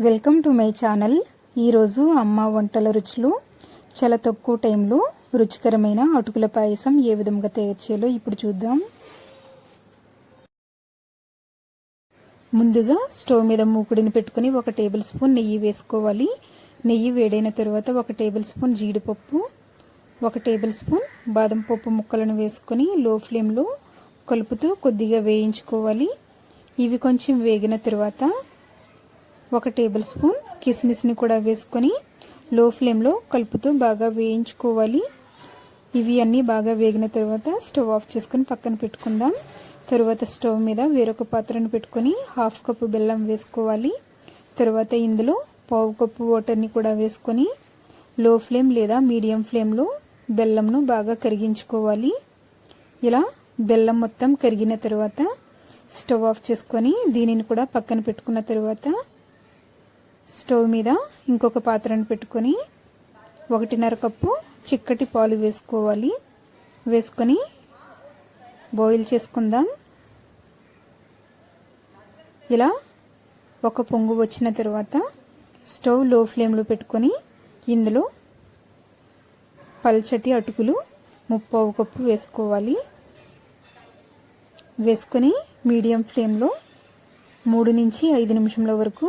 Welcome to my channel. ఈరోజు అమ్మ వంటల రుచులు చాలా తక్కువ టైంలో రుచికరమైన అటుకుల పాయసం ఏ విధంగా తయారు చేయాలో ఇప్పుడు చూద్దాం. ముందుగా స్టవ్ మీద మూకుడిని పెట్టుకొని 1 టేబుల్ స్పూన్ నెయ్యి వేసుకోవాలి. నెయ్యి వేడైన తర్వాత 1 టేబుల్ స్పూన్ జీడిపప్పు, 1 టేబుల్ స్పూన్ బాదం పప్పు ముక్కలను వేసుకొని లో ఫ్లేమ్లో కలుపుతూ కొద్దిగా వేయించుకోవాలి. ఇవి కొంచెం వేగిన తర్వాత 1 టేబుల్ స్పూన్ కిస్మిస్ని కూడా వేసుకొని లో ఫ్లేమ్లో కలుపుతూ బాగా వేయించుకోవాలి. ఇవి అన్నీ బాగా వేగిన తర్వాత స్టవ్ ఆఫ్ చేసుకొని పక్కన పెట్టుకుందాం. తర్వాత స్టవ్ మీద వేరొక పాత్రను పెట్టుకొని 1/2 కప్పు బెల్లం వేసుకోవాలి. తర్వాత ఇందులో 1/2 కప్పు వాటర్ని కూడా వేసుకొని లో ఫ్లేమ్ లేదా మీడియం ఫ్లేమ్లో బెల్లంను బాగా కరిగించుకోవాలి. ఇలా బెల్లం మొత్తం కరిగిన తర్వాత స్టవ్ ఆఫ్ చేసుకొని దీనిని కూడా పక్కన పెట్టుకున్న తర్వాత స్టవ్ మీద ఇంకొక పాత్రను పెట్టుకొని 1.5 కప్పు చిక్కటి పాలు వేసుకోవాలి. వేసుకొని బాయిల్ చేసుకుందాం. ఇలా ఒక పొంగు వచ్చిన తర్వాత స్టవ్ లో ఫ్లేమ్లో పెట్టుకొని ఇందులో పల్చటి అటుకులు 1/2 కప్పు వేసుకోవాలి. వేసుకొని మీడియం ఫ్లేమ్లో 3 నుంచి 5 నిమిషాల వరకు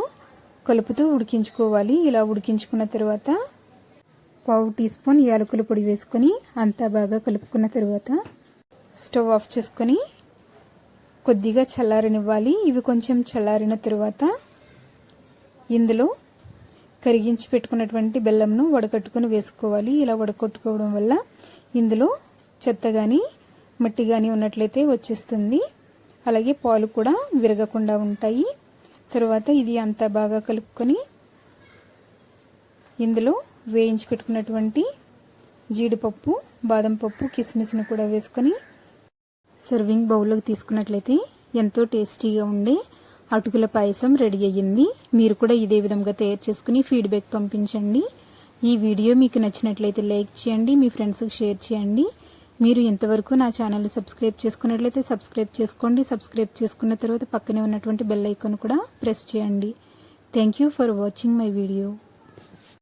కలుపుతూ ఉడికించుకోవాలి. ఇలా ఉడికించుకున్న తర్వాత 1/2 టీ స్పూన్ యాలకుల పొడి వేసుకొని అంతా బాగా కలుపుకున్న తర్వాత స్టవ్ ఆఫ్ చేసుకొని కొద్దిగా చల్లారనివ్వాలి. ఇవి కొంచెం చల్లారిన తర్వాత ఇందులో కరిగించి పెట్టుకున్నటువంటి బెల్లంను వడకట్టుకొని వేసుకోవాలి. ఇలా వడకట్టుకోవడం వల్ల ఇందులో చెత్త కానీ మట్టి కానీ ఉన్నట్లయితే వచ్చేస్తుంది. అలాగే పాలు కూడా విరగకుండా ఉంటాయి. తర్వాత ఇది అంతా బాగా కలుపుకొని ఇందులో వేయించి పెట్టుకున్నటువంటి జీడిపప్పు, బాదం పప్పు, కిస్మిస్ని కూడా వేసుకొని సర్వింగ్ బౌల్లోకి తీసుకున్నట్లయితే ఎంతో టేస్టీగా ఉండే అటుకుల పాయసం రెడీ అయ్యింది. మీరు కూడా ఇదే విధంగా తయారు చేసుకుని ఫీడ్బ్యాక్ పంపించండి. ఈ వీడియో మీకు నచ్చినట్లయితే లైక్ చేయండి, మీ ఫ్రెండ్స్కి షేర్ చేయండి. మీరు ఇంతవరకు నా ఛానల్ సబ్స్క్రైబ్ చేసుకున్నట్లయితే సబ్స్క్రైబ్ చేసుకోండి. సబ్స్క్రైబ్ చేసుకున్న తర్వాత పక్కనే ఉన్నటువంటి బెల్ ఐకాన్ కూడా ప్రెస్ చేయండి. Thank you for watching my video.